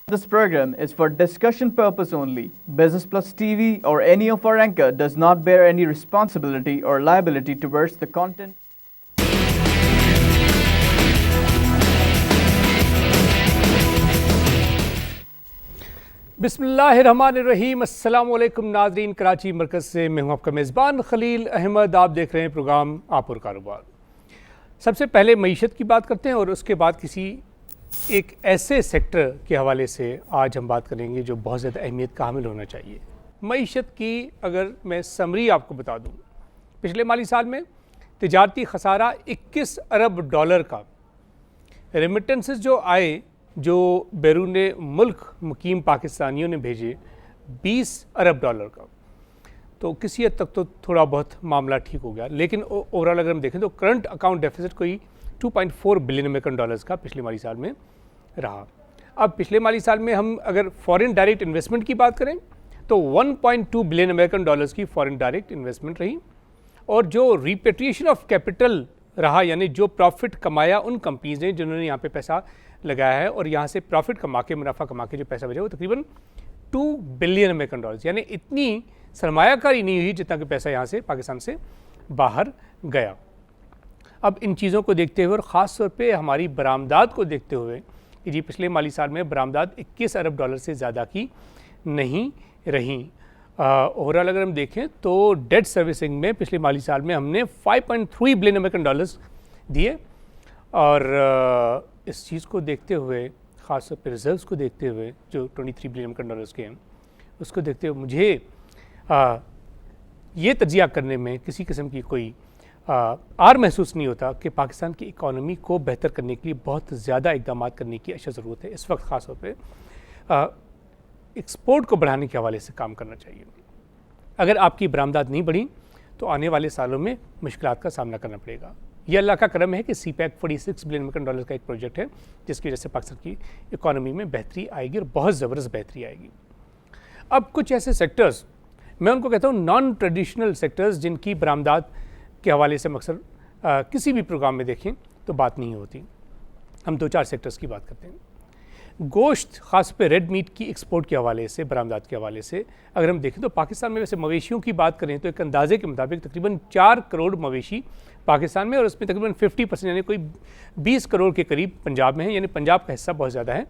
This program is for discussion purpose only. Business Plus TV or any of our anchor does not bear any responsibility or liability towards the content. बिस्मिल्लाहिर्रहमानिर्रहीम। अस्सलाम वालेकुम नाज़रीन, कराची मरकज़ से मैं हूं आपका मेज़बान खलील अहमद। आप देख रहे हैं प्रोग्राम आप और कारोबार। सबसे पहले मईशत की बात करते हैं और उसके बाद किसी एक ऐसे सेक्टर के हवाले से आज हम बात करेंगे जो बहुत ज़्यादा अहमियत का हामिल होना चाहिए। मईशत की अगर मैं समरी आपको बता दूँ, पिछले माली साल में तिजारती खसारा 21 अरब डॉलर का, रेमिटेंसेस जो आए जो बैरून मुल्क मुकीम पाकिस्तानियों ने भेजे 20 अरब डॉलर का, तो किसी हद तक तो थोड़ा बहुत मामला ठीक हो गया। लेकिन ओवरऑल अगर हम देखें तो करंट अकाउंट डेफिसिट कोई 2.4 बिलियन अमेरिकन डॉलर्स का पिछले माली साल में रहा। अब पिछले माली साल में हम अगर फॉरेन डायरेक्ट इन्वेस्टमेंट की बात करें तो 1.2 बिलियन अमेरिकन डॉलर्स की फॉरेन डायरेक्ट इन्वेस्टमेंट रही, और जो रिपेट्रिएशन ऑफ कैपिटल रहा, यानी जो प्रॉफिट कमाया उन कंपनीज ने जिन्होंने यहाँ पे पैसा लगाया है और यहाँ से प्रॉफिट कमा के, मुनाफा कमा के जो पैसा बचा वो तकरीबन 2 बिलियन अमेरिकन डॉलर्स, यानी इतनी सरमायाकारी नहीं हुई जितना कि पैसा यहाँ से पाकिस्तान से बाहर गया। अब इन चीज़ों को देखते हुए और ख़ास तौर पे हमारी बरामदात को देखते हुए कि जी पिछले माली साल में बरामदात 21 अरब डॉलर से ज़्यादा की नहीं रही। ओवरऑल अगर हम देखें तो डेट सर्विसिंग में पिछले माली साल में हमने 5.3 बिलियन अमेरिकन डॉलर्स दिए, और इस चीज़ को देखते हुए, ख़ास तौर पर रिजर्व्स को देखते हुए जो 23 बिलियन अमेरिकन डॉलर्स के हैं, उसको देखते हुए मुझे ये तजिया करने में किसी किस्म की कोई आर महसूस नहीं होता कि पाकिस्तान की इकॉनमी को बेहतर करने के लिए बहुत ज़्यादा इक़दाम करने की अशद ज़रूरत है। इस वक्त ख़ास तौर पर एक्सपोर्ट को बढ़ाने के हवाले से काम करना चाहिए। अगर आपकी बरामदात नहीं बढ़ी तो आने वाले सालों में मुश्किलात का सामना करना पड़ेगा। यह अल्लाह का करम है कि CPEC 46 बिलियन अमेरिकन डॉलर का एक प्रोजेक्ट है जिसकी वजह से पाकिस्तान की इकॉनमी में बेहतरी आएगी और बहुत ज़बरदस्त बेहतरी आएगी। अब कुछ ऐसे सेक्टर्स, मैं उनको कहता हूँ नॉन ट्रेडिशनल सेक्टर्स, जिनकी बरामदात के हवाले से अक्सर किसी भी प्रोग्राम में देखें तो बात नहीं होती। हम 2-4 सेक्टर्स की बात करते हैं। गोश्त, ख़ास पे रेड मीट की एक्सपोर्ट के हवाले से, बरामदात के हवाले से अगर हम देखें तो पाकिस्तान में वैसे मवेशियों की बात करें तो एक अंदाजे के मुताबिक तकरीबन 4 करोड़ मवेशी पाकिस्तान में, और उसमें तकरीबन 50% यानी कोई 20 करोड़ के करीब पंजाब में है, यानी पंजाब का हिस्सा बहुत ज़्यादा है।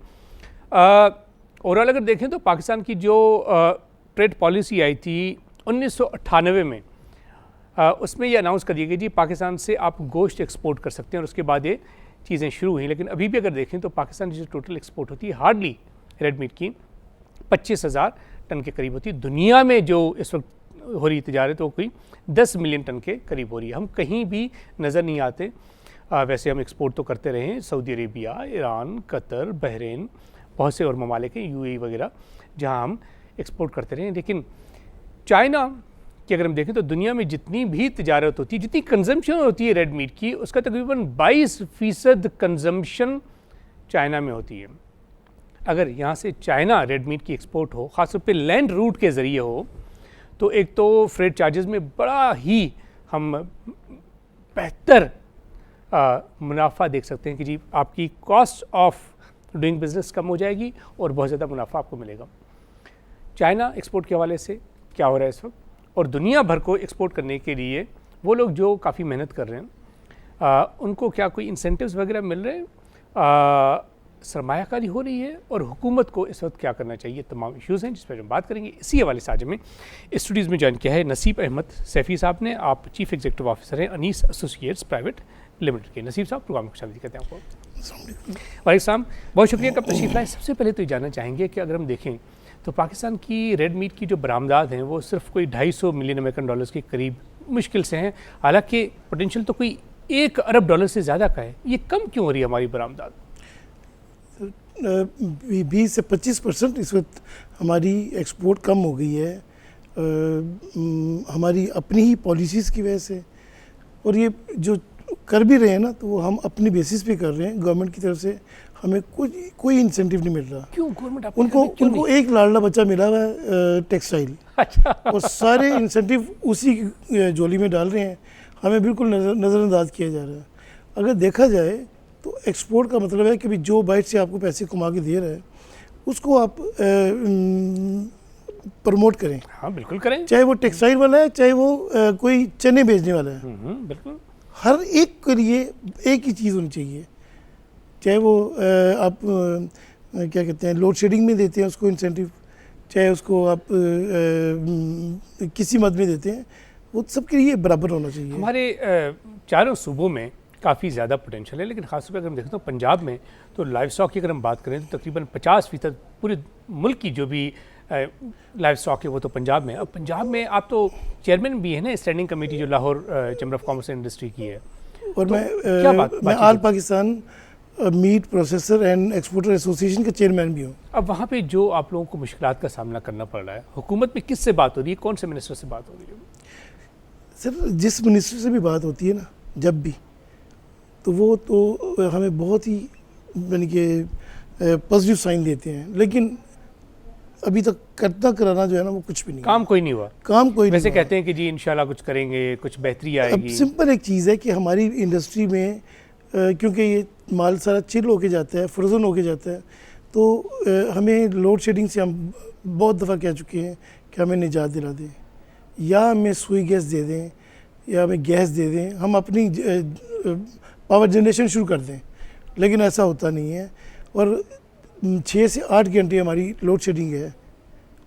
ओवरऑल अगर देखें तो पाकिस्तान की जो ट्रेड पॉलिसी आई थी 1998 में, उसमें ये अनाउंस कर दिया गया जी पाकिस्तान से आप गोश्त एक्सपोर्ट कर सकते हैं, और उसके बाद ये चीज़ें शुरू हुई। लेकिन अभी भी अगर देखें तो पाकिस्तान की जो टोटल एक्सपोर्ट होती है हार्डली रेड मीट की 25,000 टन के करीब होती है। दुनिया में जो इस वक्त हो रही तिजारत वो कोई 10 मिलियन टन के करीब हो रही है। हम कहीं भी नज़र नहीं आते। वैसे हम एक्सपोर्ट तो करते रहे हैं, Saudi Arabia, Iran, Qatar, Bahrain, बहुत से और ममालिक हैं, UAE वगैरह, जहाँ हम एक्सपोर्ट करते रहे हैं। लेकिन चाइना कि अगर हम देखें तो दुनिया में जितनी भी तिजारत होती है, जितनी कंजम्पशन होती है रेड मीट की, उसका तकरीबन 22% कंजम्पशन चाइना में होती है। अगर यहाँ से चाइना रेड मीट की एक्सपोर्ट हो, ख़ासतौर पे लैंड रूट के ज़रिए हो, तो एक तो फ्रेट चार्जेस में बड़ा ही हम बेहतर मुनाफा देख सकते हैं कि जी आपकी कॉस्ट ऑफ डूइंग बिजनेस कम हो जाएगी और बहुत ज़्यादा मुनाफा आपको मिलेगा। चाइना एक्सपोर्ट के हवाले से क्या हो रहा है इस वक्त, और दुनिया भर को एक्सपोर्ट करने के लिए वो लोग जो काफ़ी मेहनत कर रहे हैं, उनको क्या कोई इंसेंटिव्स वगैरह मिल रहे हैं, सरमायाकारी हो रही है, और हुकूमत को इस वक्त क्या करना चाहिए, तमाम इश्यूज़ हैं जिस पर हम बात करेंगे। इसी हवाले से आज हमें स्टूडियोज़ में ज्वाइन किया है नसीब अहमद सैफ़ी साहब ने। आप चीफ एग्जीक्यूटिव ऑफिसर हैं अनीस एसोसिएट्स प्राइवेट लिमिटेड के। नसीब साहब, प्रोग्राम को शामिल करते हैं आपको। वालेकुम सलाम, बहुत शुक्रिया कब तशरीफ़ लाए। सबसे पहले तो ये जानना चाहेंगे कि अगर हम देखें तो पाकिस्तान की रेड मीट की जो बरामदात हैं वो सिर्फ कोई 250 मिलियन अमेरिकन डॉलर्स के करीब मुश्किल से हैं, हालांकि पोटेंशियल तो कोई 1 अरब डॉलर से ज़्यादा का है। ये कम क्यों हो रही है हमारी बरामदात? 20 से 25% इस वक्त हमारी एक्सपोर्ट कम हो गई है, हमारी अपनी ही पॉलिसीज़ की वजह से। और ये जो कर भी रहे हैं ना, तो वो हम अपनी बेसिस पे कर रहे हैं। गवर्नमेंट की तरफ से हमें कोई इंसेंटिव नहीं मिल रहा। क्यों गवर्नमेंट उनको एक लाडला बच्चा मिला हुआ है टेक्सटाइल, अच्छा, और सारे इंसेंटिव उसी झोली में डाल रहे हैं। हमें बिल्कुल नज़रअंदाज किया जा रहा है। अगर देखा जाए तो एक्सपोर्ट का मतलब है कि भी जो बाइट से आपको पैसे कमा के दे रहा है उसको आप प्रमोट करें, हाँ बिल्कुल करें। चाहे वो टेक्सटाइल वाला है, चाहे वो कोई चने बेचने वाला है। बिल्कुल। हर एक के लिए एक ही चीज़ होनी चाहिए, चाहे वो आप क्या कहते हैं लोड शेडिंग में देते हैं उसको इंसेंटिव, चाहे उसको आप किसी मद में देते हैं, वो सबके लिए बराबर होना चाहिए। हमारे चारों सूबों में काफ़ी ज़्यादा पोटेंशियल है, लेकिन खासतौर पर अगर हम देखें तो पंजाब में तो लाइव स्टॉक की अगर हम बात करें तो तकरीबन 50% पूरे मुल्क की जो भी लाइव स्टॉक है वो तो पंजाब में। अब पंजाब में आप तो चेयरमैन भी है ना स्टैंडिंग कमेटी जो Lahore chamber of commerce and industry की है। और तो मैं all Pakistan meat processor and exporter association का चेयरमैन भी हूँ। अब वहाँ पे जो आप लोगों को मुश्किलात का सामना करना पड़ रहा है, हुकूमत में किससे बात हो रही है, कौन से मिनिस्टर से बात हो रही है? सर जिस मिनिस्टर से भी बात होती है ना जब भी, तो वो तो हमें बहुत ही यानी कि पॉजिटिव साइन देते हैं, लेकिन अभी तक करना कराना जो है ना वो कुछ भी नहीं, काम कोई नहीं हुआ। काम कोई वैसे नहीं कहते हैं कि जी इंशाल्लाह कुछ करेंगे, कुछ बेहतरी अब आएगी। सिंपल एक चीज़ है कि हमारी इंडस्ट्री में क्योंकि ये माल सारा चिल होके जाता है, फ्रोज़न होके जाता है, तो हमें लोड शेडिंग से हम बहुत दफ़ा कह चुके हैं कि हमें निजात दिला दें, या हमें सुई गैस दे दें, या हमें गैस दे दें, हम अपनी पावर जनरेशन शुरू कर दें, लेकिन ऐसा होता नहीं है। और 6 से 8 घंटे हमारी लोड शेडिंग है,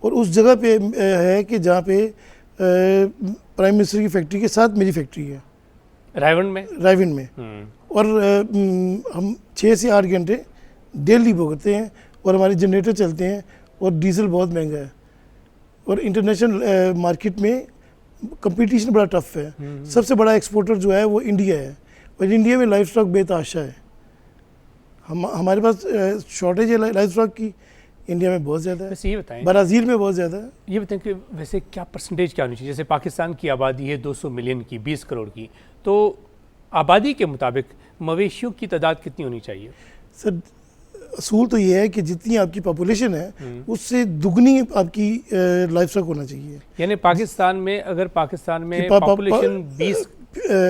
और उस जगह पे है कि जहाँ पे प्राइम मिनिस्टर की फैक्ट्री के साथ मेरी फैक्ट्री है रायवन में। और हम 6 से 8 घंटे डेली भुगतते हैं, और हमारे जनरेटर चलते हैं, और डीजल बहुत महंगा है, और इंटरनेशनल मार्केट में कंपटीशन बड़ा टफ है। सबसे बड़ा एक्सपोर्टर जो है वो इंडिया है, और इंडिया में लाइफ स्टॉक बेतहाशा है। हमारे पास शॉर्टेज है लाइफ स्टॉक की, इंडिया में बहुत ज़्यादा है। वैसे ये बताएं, ब्राज़ील में बहुत ज़्यादा है। ये बताएं कि वैसे क्या परसेंटेज क्या होनी चाहिए? जैसे पाकिस्तान की आबादी है 200 मिलियन की, 20 करोड़ की, तो आबादी के मुताबिक मवेशियों की तादाद कितनी होनी चाहिए? सर असूल तो ये है कि जितनी आपकी पॉपुलेशन है उससे दुगनी आपकी लाइफ स्टॉक होना चाहिए। यानी पाकिस्तान में अगर पाकिस्तान में पॉपुलेशन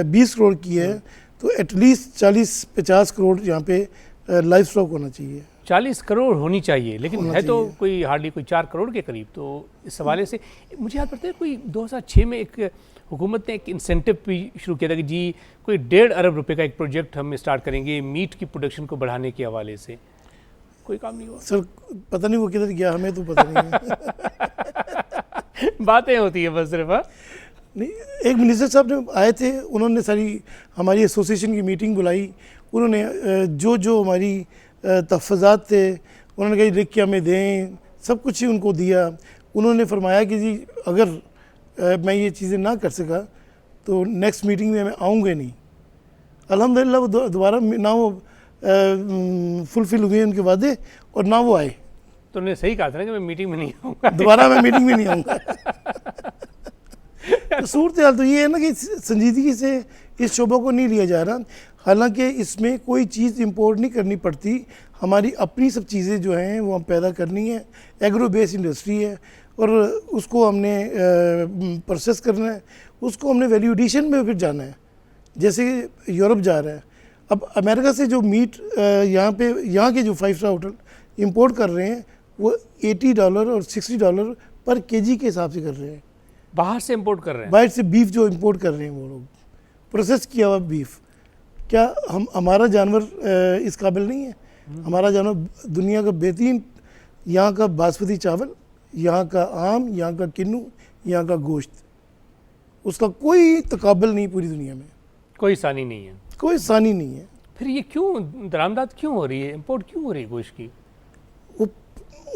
20 करोड़ की है तो एटलीस्ट 40-50 करोड़ यहाँ पे लाइफ स्टॉक होना चाहिए। 40 करोड़ होनी चाहिए, लेकिन होना है तो चाहिए। कोई हार्डली कोई 4 करोड़ के करीब। तो इस हवाले से मुझे याद पड़ता है कोई 2006 में एक हुकूमत ने एक इंसेंटिव भी शुरू किया था कि जी कोई 1.5 अरब रुपए का एक प्रोजेक्ट हम स्टार्ट करेंगे मीट की प्रोडक्शन को बढ़ाने के हवाले से। कोई काम नहीं हुआ सर, पता नहीं वो किधर गया, हमें तो पता नहीं है। बातें होती है बस सिर्फ। हाँ? नहीं, एक मिनिस्टर साहब ने आए थे, उन्होंने सारी हमारी एसोसिएशन की मीटिंग बुलाई, उन्होंने जो हमारी तहफ़्फ़ुज़ात थे उन्होंने कहा लिख के हमें दें, सब कुछ ही उनको दिया। उन्होंने फरमाया कि जी अगर मैं ये चीज़ें ना कर सका तो नेक्स्ट मीटिंग में मैं आऊँगा नहीं। अल्हम्दुलिल्लाह वो दोबारा ना वो फुलफिल हुए उनके वादे, और ना वो आए। तो उन्होंने सही कहा था ना कि मैं मीटिंग में नहीं आऊँगा, दोबारा मैं मीटिंग में नहीं आऊँगा। तो सूरत हाल तो ये है ना कि संजीदगी से इस शोबा को नहीं लिया जा रहा। हालांकि इसमें कोई चीज़ इंपोर्ट नहीं करनी पड़ती, हमारी अपनी सब चीज़ें जो हैं वो हम पैदा करनी है। एग्रो बेस्ड इंडस्ट्री है, और उसको हमने प्रोसेस करना है, उसको हमने वैल्यू एडिशन में फिर जाना है, जैसे यूरोप जा रहा है। अब अमेरिका से जो मीट यहाँ के जो 5 स्टार होटल इंपोर्ट कर रहे हैं वो $80 और $60 पर केजी के हिसाब से कर रहे हैं। बाहर से इंपोर्ट कर रहे हैं। बाहर से बीफ जो इंपोर्ट कर रहे हैं वो लोग, प्रोसेस किया हुआ बीफ। क्या हमारा जानवर इस काबिल नहीं है? हमारा जानवर दुनिया का बेहतरीन, यहाँ का बासमती चावल, यहाँ का आम, यहाँ का किन्नू, यहाँ का गोश्त, उसका कोई तकाबल नहीं पूरी दुनिया में, कोई सानी नहीं है, कोई सानी नहीं है। फिर ये क्यों दरामदाद क्यों हो रही है, इंपोर्ट क्यों हो रही है गोश्त की? वो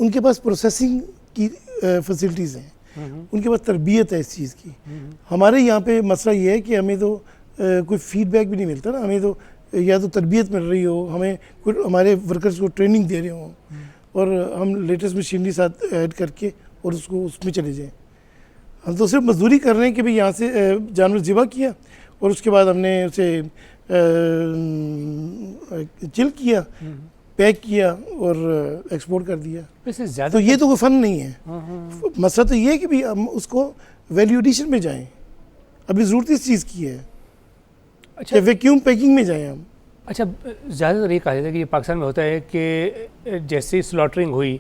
उनके पास प्रोसेसिंग की फैसिलिटीज़ हैं, उनके पास तरबियत है इस चीज़ की। हमारे यहाँ पे मसला ये है कि हमें तो कोई फीडबैक भी नहीं मिलता ना, हमें तो या तो तरबियत मिल रही हो, हमें कोई हमारे वर्कर्स को ट्रेनिंग दे रहे हों, और हम लेटेस्ट मशीनरी साथ ऐड करके और उसको उसमें चले जाएँ। हम तो सिर्फ मजदूरी कर रहे हैं कि भाई यहाँ से जानवर ज़िबा किया और उसके बाद हमने उसे चिल किया, पैक किया और एक्सपोर्ट कर दिया। वैसे ज़्यादा तो ये तो कोई फ़न नहीं है। मसला तो ये है कि भाई हम उसको वैल्यू एडिशन में जाएं। अभी ज़रूरत इस चीज़ की है, अच्छा वैक्यूम पैकिंग में जाएं हम। अच्छा, ज़्यादातर ये कहा जाता है कि ये पाकिस्तान में होता है कि जैसे ही स्लॉटरिंग हुई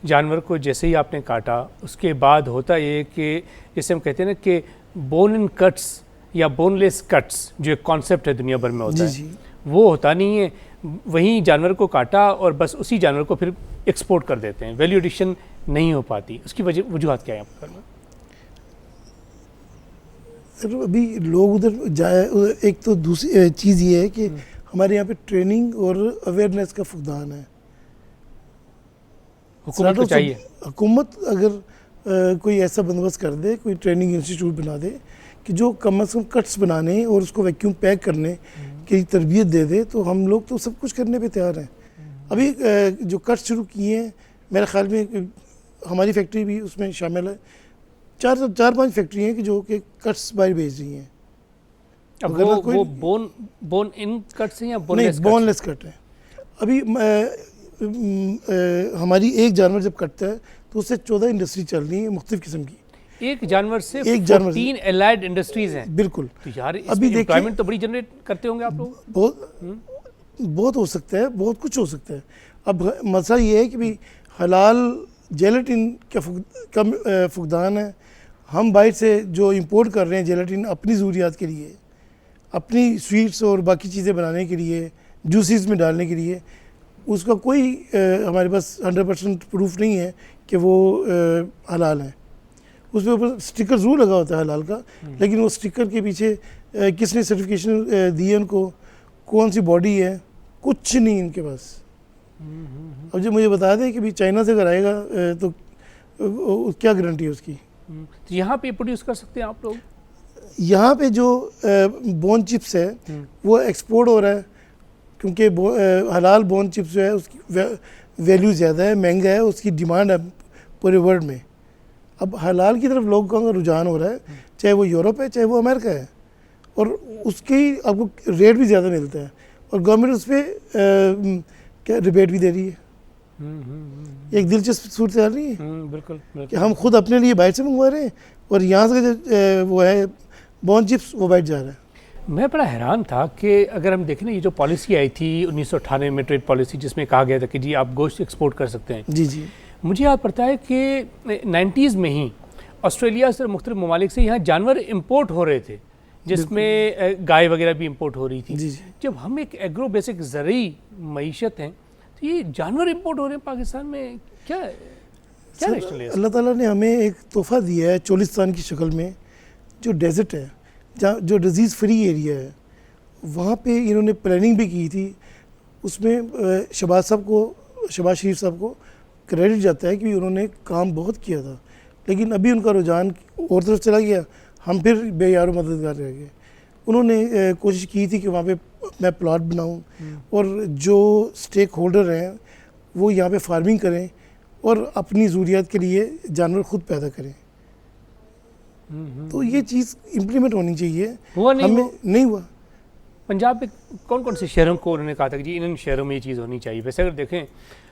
जानवर को जैसे ही आपने काटा उसके बाद होता ये कि जैसे हम कहते हैं ना कि बोन इन कट्स या बोनलेस कट्स जो एक कॉन्सेप्ट है दुनिया भर में होता जी है, जी वो होता नहीं है। वहीं जानवर को काटा और बस उसी जानवर को फिर एक्सपोर्ट कर देते हैं, वैल्यू एडिशन नहीं हो पाती। उसकी वजूहत क्या है आपके घर में? सर अभी लोग उधर जाए, एक तो दूसरी चीज़ ये है कि हमारे यहाँ पे ट्रेनिंग और अवेयरनेस का फुकदान है। हुकूमत को चाहिए हुकूमत अगर कोई ऐसा बंदोबस्त कर दे, कोई ट्रेनिंग इंस्टीट्यूट बना दे कि जो कम से कम कट्स बनाने और उसको वैक्यूम पैक करने की तरबियत दे दे, तो हम लोग तो सब कुछ करने पे तैयार हैं। अभी जो कट्स शुरू किए हैं, मेरे ख्याल में हमारी फैक्ट्री भी उसमें शामिल है। चार पांच फैक्ट्री हैं कि जो कि कट्स बाहर भेज रही हैं। अब अगर कोई वो बोन इन कट्स हैं या नहीं, बोनलेस? बोनलेस कट है। अभी हमारी एक जानवर जब कटता है तो उससे 14 इंडस्ट्री चल रही है मुख्तलिफ किस्म की। एक जानवर से एक जानवर से 14 एलाइड इंडस्ट्रीज हैं। बिल्कुल। तो यार अभी अभी देखिए- एम्प्लॉयमेंट तो बड़ी जनरेट करते होंगे आप लोग। बहुत हो सकता है, बहुत कुछ हो सकता है। अब मसला ये है कि भाई हलाल जेलेटिन का फुकदान है। हम बाहर से जो इंपोर्ट कर रहे हैं जेलेटिन अपनी ज़रूरियात के लिए, अपनी स्वीट्स और बाकी चीज़ें बनाने के लिए, जूसेस में डालने के लिए, उसका कोई हमारे पास 100% प्रूफ नहीं है कि वो हलाल है। उस पर ऊपर स्टिकर ज़रूर लगा होता है हलाल का, लेकिन वो स्टिकर के पीछे किसने सर्टिफिकेशन दी है उनको, कौन सी बॉडी है, कुछ नहीं इनके पास। अब जो मुझे बता दें कि भाई चाइना से अगर आएगा तो क्या गारंटी है उसकी। तो यहाँ पे प्रोड्यूस कर सकते हैं आप लोग? यहाँ पे जो बोन चिप्स है वो एक्सपोर्ट हो रहा है, क्योंकि हलाल बोन चिप्स जो है उसकी वैल्यू ज़्यादा है, महंगा है, उसकी डिमांड है पूरे वर्ल्ड में। अब हलाल की तरफ लोगों का रुझान हो रहा है, चाहे वो यूरोप है चाहे वो अमेरिका है, और उसकी आपको रेट भी ज़्यादा मिलता है, और गवर्नमेंट उस पर क्या रिबेट भी दे रही है। एक दिलचस्प सूरत आ रही है बिल्कुल कि हम खुद अपने लिए बाहर से मंगवा रहे हैं और यहाँ से जो वो है बोन चिप्स वो बाहर जा रहा है। मैं बड़ा हैरान था कि अगर हम देखें ना, ये जो पॉलिसी आई थी 1998 में, ट्रेड पॉलिसी, जिसमें कहा गया था कि जी आप गोश्त एक्सपोर्ट कर सकते हैं। जी जी। मुझे याद पड़ता है कि 90s में ही ऑस्ट्रेलिया से मुख्तलिफ ममालिक से यहाँ जानवर इम्पोर्ट हो रहे थे, जिसमें गाय वगैरह भी इम्पोर्ट हो रही थी। जी जी। जब हम एक एग्रो बेसिक ज़रूरी मईशत हैं, तो ये जानवर इम्पोर्ट हो रहे हैं पाकिस्तान में, क्या रैशनल है? अल्लाह ताला ने हमें एक तोहफ़ा दिया है चोलिस्तान की शक्ल में, जो डेजर्ट है, जहाँ जो डिज़ीज़ फ्री एरिया है, वहाँ पे इन्होंने प्लानिंग भी की थी। उसमें शहबाज शरीफ साहब को क्रेडिट जाता है कि उन्होंने काम बहुत किया था, लेकिन अभी उनका रुझान और तरफ चला गया, हम फिर बेयारो मददगार रह गए। उन्होंने कोशिश की थी कि वहाँ पे मैं प्लॉट बनाऊँ और जो स्टेक होल्डर हैं वो यहाँ पे फार्मिंग करें और अपनी ज़रूरियात के लिए जानवर खुद पैदा करें। तो ये चीज़ इम्प्लीमेंट होनी चाहिए। हुआ नहीं? हमें नहीं हुआ। पंजाब में कौन कौन से शहरों को उन्होंने कहा था कि जी इन शहरों में ये चीज़ होनी चाहिए? वैसे अगर देखें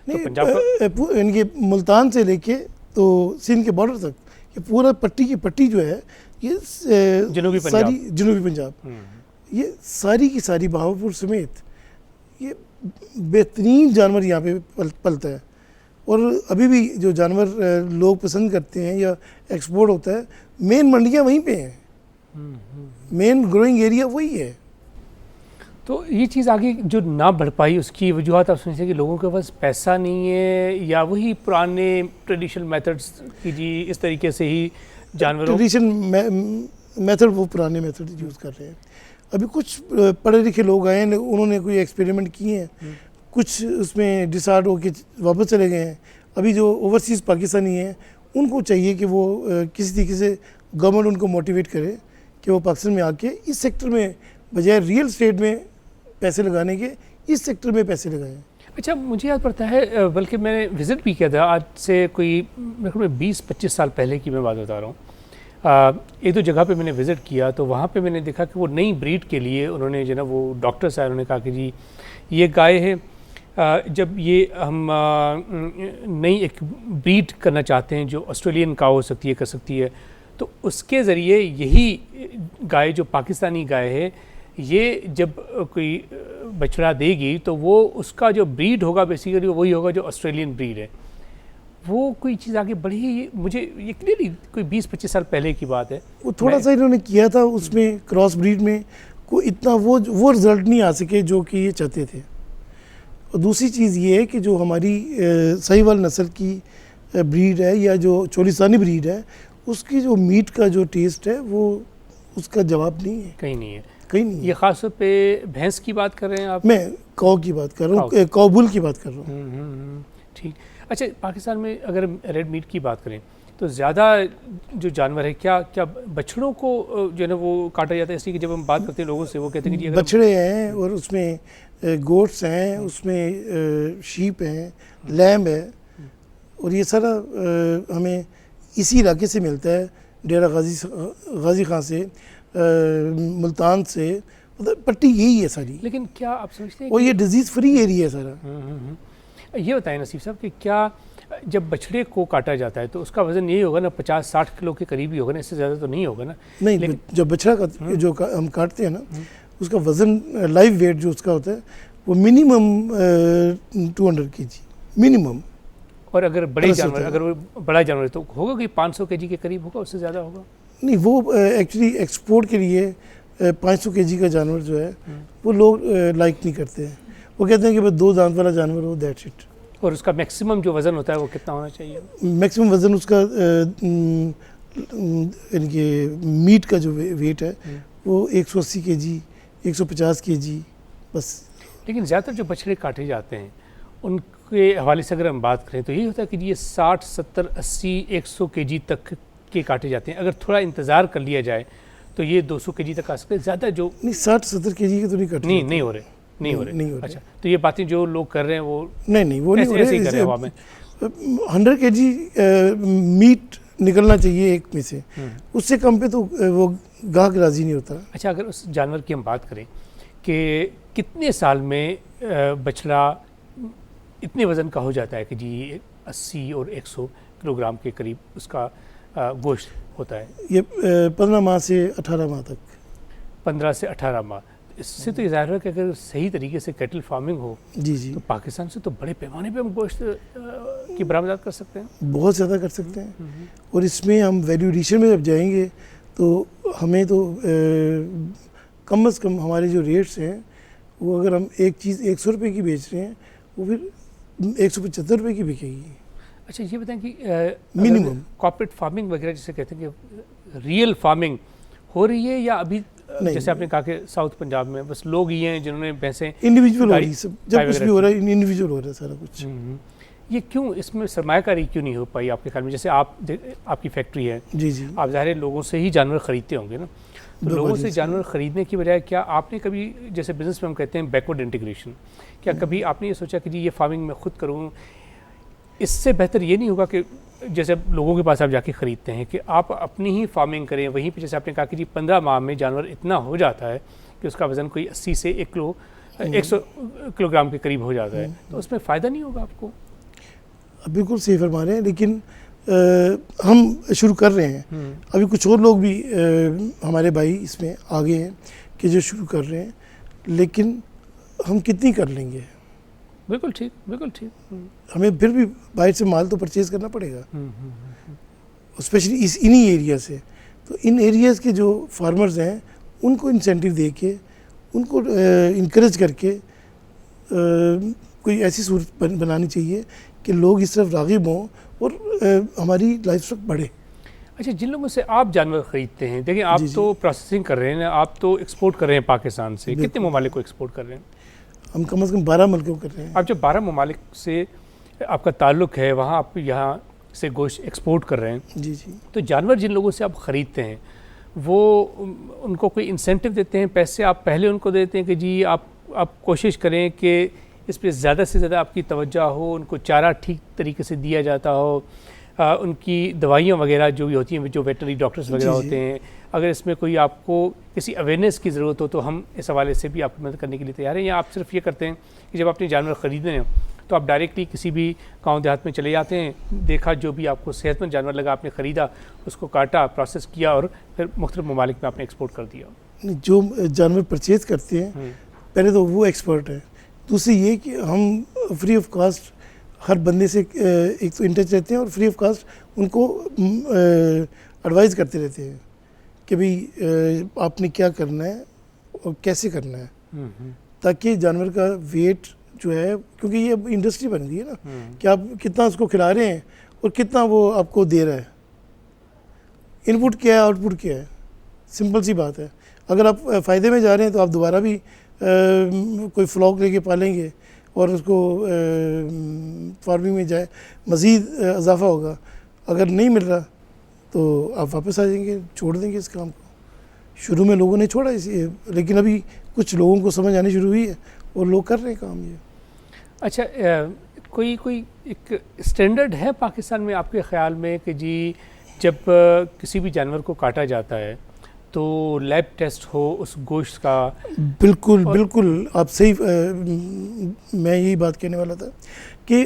तो पंजाब का इनके मुल्तान से लेके तो सिंध के बॉर्डर तक ये पूरा पट्टी की पट्टी जो है, ये जनूबी सारी जनूबी पंजाब, ये सारी की सारी बहावलपुर समेत ये बेहतरीन जानवर यहाँ पे पलता है। और अभी भी जो जानवर लोग पसंद करते हैं या एक्सपोर्ट होता है, मेन मंडियाँ वहीं पे हैं, मेन ग्रोइंग एरिया वही है। तो ये चीज़ आगे जो ना बढ़ पाई, उसकी वजूहत आप समझते हैं कि लोगों के पास पैसा नहीं है, या वही पुराने ट्रेडिशनल मेथड्स की जी इस तरीके से ही जानवरों मेथड वो पुराने मेथड यूज़ कर रहे हैं। अभी कुछ पढ़े लिखे लोग आए हैं, उन्होंने कोई एक्सपेरिमेंट किए हैं, कुछ उसमें डिसार्ड होकर वापस चले गए हैं। अभी जो ओवरसीज़ पाकिस्तानी हैं उनको चाहिए कि वो किसी तरीके से गवर्नमेंट उनको मोटिवेट करे कि वो पाकिस्तान में आके इस सेक्टर में बजाय रियल स्टेट में पैसे लगाने के इस सेक्टर में पैसे लगाएं। अच्छा, मुझे याद पड़ता है, बल्कि मैंने विज़िट भी किया था आज से कोई मेरे ख्याल में 20-25 साल पहले की मैं बात बता रहा हूँ। एक दो जगह पे मैंने विज़िट किया, तो वहाँ पे मैंने देखा कि वो नई ब्रीड के लिए उन्होंने जो ना वो डॉक्टर्स आए, उन्होंने कहा कि जी ये गाय है, जब ये हम नई एक ब्रीड करना चाहते हैं जो ऑस्ट्रेलियन काऊ हो सकती है, कर सकती है, तो उसके ज़रिए यही गाय जो पाकिस्तानी गाय है, ये जब कोई बछड़ा देगी तो वो उसका जो ब्रीड होगा बेसिकली वही होगा जो ऑस्ट्रेलियन ब्रीड है। वो कोई चीज़ आगे बढ़ी, मुझे ये क्लियरली कोई 20-25 साल पहले की बात है। वो थोड़ा सा इन्होंने किया था, उसमें क्रॉस ब्रीड में को इतना वो रिजल्ट नहीं आ सके जो कि ये चाहते थे। और दूसरी चीज़ ये है कि जो हमारी साहिवाल नस्ल की ब्रीड है या जो चोलिस्तानी ब्रीड है, उसकी जो मीट का जो टेस्ट है वो उसका जवाब नहीं है, कहीं नहीं है, कहीं नहीं ये है। ख़ास तौर पे भैंस की बात कर रहे हैं आप? मैं कौ की बात कर रहा हूँ, कौबुल की बात कर रहा हूँ। ठीक। अच्छा, पाकिस्तान में अगर रेड मीट की बात करें तो ज़्यादा जो जानवर है, क्या बछड़ों को जो है ना वो काटा जाता है? इसलिए कि जब हम बात करते हैं लोगों से, वो कहते हैं कि जी अगर बछड़े हैं और उसमें गोट्स हैं, उसमें शीप हैं, लैम्ब है, और ये सारा हमें इसी इलाके से मिलता है, डेरा गाजी खां से, मुल्तान से, मतलब पट्टी यही है सारी। लेकिन क्या आप समझते हैं और ये डिजीज़ फ्री एरिया है सारा। ये बताएं नसीब साहब कि क्या जब बछड़े को काटा जाता है तो उसका वज़न यही होगा ना, 50-60 किलो के करीब ही होगा ना, इससे ज़्यादा तो नहीं होगा ना? नहीं, जब बछड़ा का जो हम काटते हैं ना, उसका वज़न लाइव वेट जो उसका होता है वो मिनिमम 200 kg मिनिमम। और अगर बड़े जानवर, अगर वो बड़ा जानवर है तो होगा कि 500 kg के करीब होगा, उससे ज़्यादा होगा? नहीं, वो एक्चुअली एक्सपोर्ट के लिए 500 kg का जानवर जो है वो लोग लाइक नहीं करते हैं। वो कहते हैं कि बस 2 दांत वाला जानवर हो, दैट्स इट। और उसका मैक्सिमम जो वज़न होता है वो कितना होना चाहिए? मैक्सिमम वज़न उसका इनके मीट का जो वेट है वो 180 kg 150 kg बस। लेकिन ज़्यादातर जो बछड़े काटे जाते हैं उनके हवाले से अगर हम बात करें तो यही होता है कि ये 60, 70, 80, 100 kg तक के काटे जाते हैं। अगर थोड़ा इंतज़ार कर लिया जाए तो ये 200 kg तक आ सकते हैं। ज़्यादा जो नहीं, 60-70 kg के तो नहीं कट नहीं हो रहे। अच्छा, तो ये बातें जो लोग कर रहे हैं वो नहीं वो नहीं हो ऐसे ही कर रहे हैं हवा में। 100 kg मीट निकलना चाहिए एक में से, उससे कम पे तो वो गाहक राज़ी नहीं होता। अच्छा, अगर उस जानवर की हम बात करें कि कितने साल में बछड़ा इतने वज़न का हो जाता है कि जी 80 और 100 किलोग्राम के करीब उसका गोश्त होता है? ये 15 माह से 18 माह तक। 15 से 18 माह। इससे तो ज़ाहिर है कि अगर सही तरीके से कैटल फार्मिंग हो जी तो पाकिस्तान से तो बड़े पैमाने पे हम गोश्त की बरामदात कर सकते हैं, बहुत ज़्यादा कर सकते हैं। और इसमें हम वैल्यू एडिशन में जब जाएंगे तो हमें तो कम से कम हमारे जो रेट्स हैं वो, अगर हम एक चीज़ 100 रुपये की बेच रहे हैं वो फिर 175 रुपये की बिकेगी। अच्छा, ये बताएं कि मिनिमम कॉर्पोरेट फार्मिंग वगैरह जिसे कहते हैं कि रियल फार्मिंग हो रही है या अभी जैसे आपने कहा कि साउथ पंजाब में बस लोग ही हैं जिन्होंने भैंसें इंडिविजुअल हो रही है सब, जब कुछ भी हो रहा है इंडिविजुअल हो रहा है सारा कुछ। ये क्यों, इसमें सरमायाकारी क्यों नहीं हो पाई आपके ख्याल में? जैसे आपकी फैक्ट्री है, जी आप ज़ाहिर लोगों से ही जानवर ख़रीदते होंगे ना, तो लोगों से जानवर ख़रीदने की बजाय क्या आपने कभी, जैसे बिज़नेस में हम कहते हैं बैकवर्ड इंटीग्रेशन, क्या कभी आपने ये सोचा कि जी ये फार्मिंग मैं खुद करूँ? इससे बेहतर ये नहीं होगा कि जैसे लोगों के पास आप जाके ख़रीदते हैं कि आप अपनी ही फार्मिंग करें वहीं पे? जैसे आपने कहा कि जी 15 माह में जानवर इतना हो जाता है कि उसका वज़न कोई 80 से 100 किलोग्राम के करीब हो जाता है, तो उसमें फ़ायदा नहीं होगा आपको? बिल्कुल सही फरमा रहे हैं, लेकिन हम शुरू कर रहे हैं। अभी कुछ और लोग भी हमारे भाई इसमें आगे हैं कि जो शुरू कर रहे हैं, लेकिन हम कितनी कर लेंगे? बिल्कुल ठीक, बिल्कुल ठीक। हमें फिर भी बाहर से माल तो परचेज़ करना पड़ेगा, स्पेशली इन्हीं एरिया से। तो इन एरियाज़ के जो फार्मर्स हैं उनको इंसेंटिव दे के, उनको इनकरेज करके कोई ऐसी सूरत बनानी चाहिए कि लोग इस तरफ राग़िब हों और हमारी लाइफ स्टॉक बढ़े। अच्छा, जिन लोगों से आप जानवर ख़रीदते हैं, देखिए आप तो प्रोसेसिंग कर रहे हैं, आप तो एक्सपोर्ट कर रहे हैं पाकिस्तान से, कितने ममालिक को एक्सपोर्ट कर रहे हैं? हम कम से कम 12 मुल्कों कर रहे हैं। आप जब 12 ममालिक से आपका ताल्लुक़ है, वहाँ आप यहाँ से गोश्त एक्सपोर्ट कर रहे हैं, जी जी, तो जानवर जिन लोगों से आप ख़रीदते हैं वो उनको कोई इंसेंटिव देते हैं, पैसे आप पहले उनको देते हैं कि जी आप कोशिश करें कि इस पर ज़्यादा से ज़्यादा आपकी तवज्जो हो, उनको चारा ठीक तरीके से दिया जाता हो, उनकी दवाइयाँ वगैरह जो भी होती हैं, जो वेटनरी डॉक्टर्स वगैरह होते हैं, अगर इसमें कोई आपको किसी अवेयरनेस की ज़रूरत हो तो हम इस हवाले से भी आपकी मदद करने के लिए तैयार हैं? या आप सिर्फ ये करते हैं कि जब अपने जानवर ख़रीदने हैं तो आप डायरेक्टली किसी भी गांव देहात में चले जाते हैं, देखा जो भी आपको सेहतमंद जानवर लगा, आपने ख़रीदा, उसको काटा, प्रोसेस किया और फिर मुख्तलिफ ममालिक में आपने एक्सपोर्ट कर दिया? जो जानवर परचेज़ करते हैं पहले तो वो एक्सपर्ट है, दूसरी ये कि हम फ्री ऑफ कास्ट हर बंदे से एक तो इन टच रहते हैं और फ्री ऑफ कास्ट उनको एडवाइस करते रहते हैं कि भाई आपने क्या करना है और कैसे करना है, ताकि जानवर का वेट जो है, क्योंकि ये अब इंडस्ट्री बन गई है ना कि आप कितना उसको खिला रहे हैं और कितना वो आपको दे रहा है, इनपुट क्या है आउटपुट क्या है, सिंपल सी बात है। अगर आप फ़ायदे में जा रहे हैं तो आप दोबारा भी कोई फ्लॉक लेके पालेंगे और उसको फार्मिंग में जाए, मज़ीद इजाफा होगा। अगर नहीं मिल रहा तो आप वापस आ जाएंगे, छोड़ देंगे इस काम को। शुरू में लोगों ने छोड़ा इसी, लेकिन अभी कुछ लोगों को समझ आनी शुरू हुई है और लोग कर रहे हैं काम ये। अच्छा, कोई एक स्टैंडर्ड है पाकिस्तान में आपके ख़्याल में कि जी जब किसी भी जानवर को काटा जाता है तो लैब टेस्ट हो उस गोश्त का? बिल्कुल बिल्कुल, आप सही, मैं यही बात कहने वाला था कि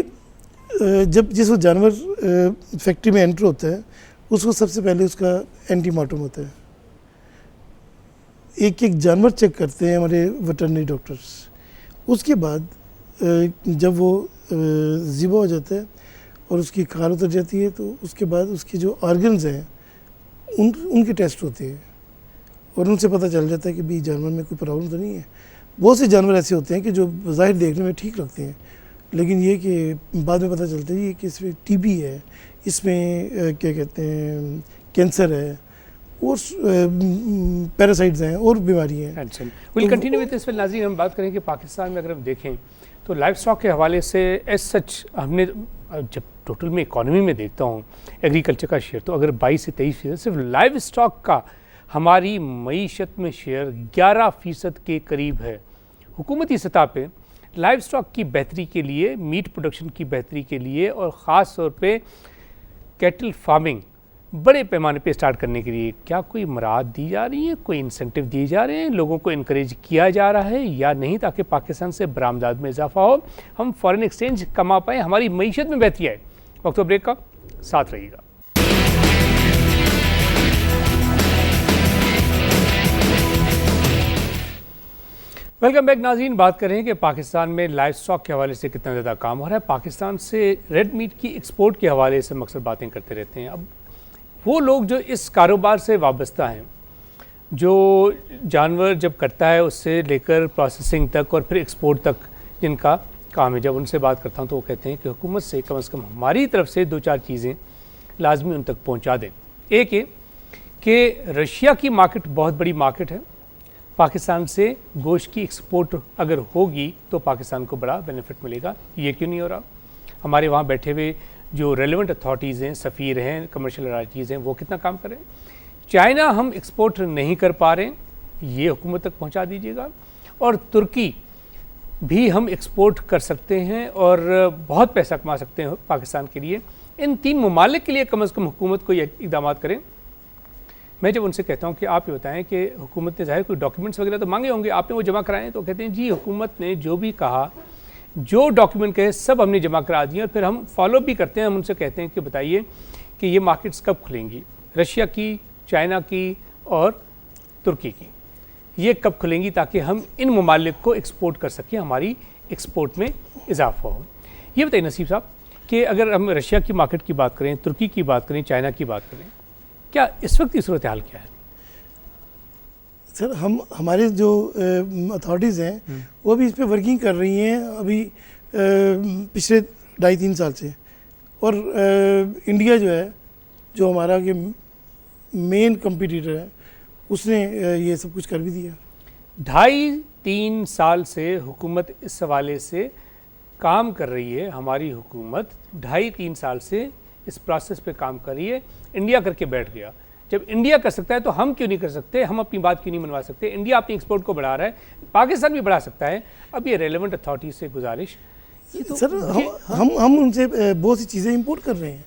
जब जिस वो जानवर फैक्ट्री में एंटर होता है उसको सबसे पहले उसका एंटीमार्टम होता है। एक एक जानवर चेक करते हैं हमारे वेटरनरी डॉक्टर्स। उसके बाद जब वो ज़िबा हो जाता है और उसकी खाल उतर जाती है तो उसके बाद उसके जो ऑर्गन्स हैं उनके टेस्ट होते हैं और उनसे पता चल जाता है कि भी जानवर में कोई प्रॉब्लम तो नहीं है। बहुत से जानवर ऐसे होते हैं कि जो ज़ाहिर देखने में ठीक लगते हैं, लेकिन ये कि बाद में पता चलता है कि इसमें टीबी है, इसमें क्या कहते हैं कैंसर है और पैरासाइट्स हैं और बीमारियाँ हैं। Will continue with this. नाज़रीन, हम बात करें कि पाकिस्तान में अगर हम देखें तो लाइफ स्टॉक के हवाले से एज सच हमने जब टोटल में इकॉनमी में देखता हूँ एग्रीकल्चर का शेयर, तो अगर 22 से 23% सिर्फ लाइफ स्टॉक का हमारी मईशत में शेयर 11% के करीब है। हुकूमती सतह पे लाइफ स्टॉक की बेहतरी के लिए, मीट प्रोडक्शन की बेहतरी के लिए और ख़ास तौर पे कैटल फार्मिंग बड़े पैमाने पे स्टार्ट करने के लिए क्या कोई मराहत दी जा रही है, कोई इंसेंटिव दिए जा रहे हैं, लोगों को इनकरेज किया जा रहा है या नहीं, ताकि पाकिस्तान से बरामदात में इजाफा हो, हम फॉरेन एक्सचेंज कमा पाएँ, हमारी मईशत में बेहतरी आए? वक्त ब्रेक का साथ रहिएगा। वेलकम बैक नाज़रीन। बात करें कि पाकिस्तान में लाइफ स्टॉक के हवाले से कितना ज़्यादा काम हो रहा है। पाकिस्तान से रेड मीट की एक्सपोर्ट के हवाले से मकसद बातें करते रहते हैं। अब वो लोग जो इस कारोबार से वाबस्ता हैं, जो जानवर जब कटता है उससे लेकर प्रोसेसिंग तक और फिर एक्सपोर्ट तक जिनका काम है, जब उनसे बात करता हूँ तो वो कहते हैं कि हुकूमत से कम हमारी तरफ से 2-4 चीज़ें लाजमी उन तक पहुँचा दें। एक है कि रशिया की मार्केट बहुत बड़ी मार्केट है, पाकिस्तान से गोश्त की एक्सपोर्ट अगर होगी तो पाकिस्तान को बड़ा बेनिफिट मिलेगा। ये क्यों नहीं हो रहा? हमारे वहाँ बैठे हुए जो रेलेवेंट अथॉरिटीज़ हैं, सफ़ीर हैं, कमर्शियल अथॉरिटीज़ हैं, वो कितना काम करें? चाइना हम एक्सपोर्ट नहीं कर पा रहे, ये हुकूमत तक पहुँचा दीजिएगा। और तुर्की भी हम एक्सपोर्ट कर सकते हैं और बहुत पैसा कमा सकते हैं पाकिस्तान के लिए। इन 3 ममालिक के लिए कम से कम हुकूमत को ये इक़दाम करें। मैं जब उनसे कहता हूँ कि आप ये बताएं कि हुकूमत ने ज़ाहिर कोई डॉक्यूमेंट्स वगैरह तो मांगे होंगे, आपने वो जमा कराएं? तो कहते हैं जी हुकूमत ने जो भी कहा, जो डॉक्यूमेंट कहे सब हमने जमा करा दिए और फिर हम फॉलो भी करते हैं। हम उनसे कहते हैं कि बताइए कि ये मार्केट्स कब खुलेंगी, रशिया की, चाइना की और तुर्की की, ये कब खुलेंगी ताकि हम इन ममालिक को एक्सपोर्ट कर सकें, हमारी एक्सपोर्ट में इजाफा हो। ये बताइए नसीब साहब कि अगर हम रशिया की मार्केट की बात करें, तुर्की की बात करें, चाइना की बात करें, क्या इस वक्त की सूरत हाल क्या है? सर, हमारे जो अथॉरिटीज़ हैं वो भी इस पे वर्किंग कर रही हैं अभी पिछले 2.5-3 साल से। और इंडिया जो है, जो हमारा के मेन कंपटीटर है, उसने ये सब कुछ कर भी दिया। 2.5-3 साल से हुकूमत इस हवाले से काम कर रही है। हमारी हुकूमत 2.5-3 साल से इस प्रोसेस पे काम कर रही है। इंडिया करके बैठ गया। जब इंडिया कर सकता है तो हम क्यों नहीं कर सकते? हम अपनी बात क्यों नहीं मनवा सकते? इंडिया अपनी एक्सपोर्ट को बढ़ा रहा है, पाकिस्तान भी बढ़ा सकता है। अब ये रेलेवेंट अथॉरिटी से गुजारिश, तो सर हम उनसे बहुत सी चीज़ें इंपोर्ट कर रहे हैं।